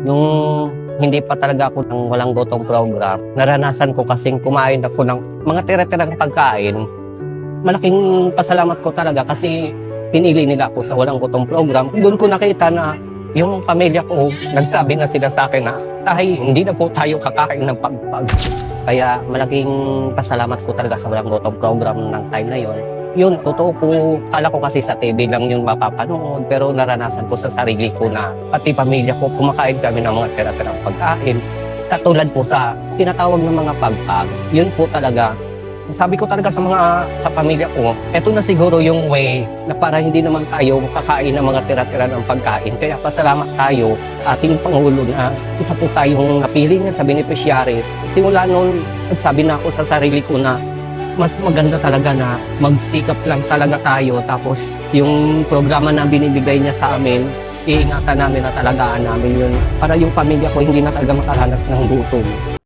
Nung hindi pa talaga ako ng walang gutom program, naranasan ko kasing kumain ako ng mga tira-tirang pagkain. Malaking pasalamat ko talaga kasi pinili nila ako sa walang gutom program. Doon ko nakita na yung pamilya ko, nagsabi na sila sa akin na, "Tay, hindi na po tayo kakain ng pagpag." Kaya malaking pasalamat ko talaga sa walang gutom program ng time na yon. Yun, totoo po, kala ko kasi sa TV lang yun mapapanood, pero naranasan ko sa sarili ko na pati pamilya ko, kumakain kami ng mga tira-tirang pagkain. Katulad po sa tinatawag ng mga pagpag, yun po talaga. Sabi ko talaga sa pamilya ko, eto na siguro yung way na para hindi naman tayo kakain ng mga tira-tira ng pagkain. Kaya pasalamat tayo sa ating Pangulo na isa po tayong napili niya sa beneficiary. Simula noon, nagsabi na ako sa sarili ko na mas maganda talaga na magsikap lang talaga tayo. Tapos yung programa na binibigay niya sa amin, iingatan namin na talagaan namin yun para yung pamilya ko hindi na talaga makaranas ng gutom.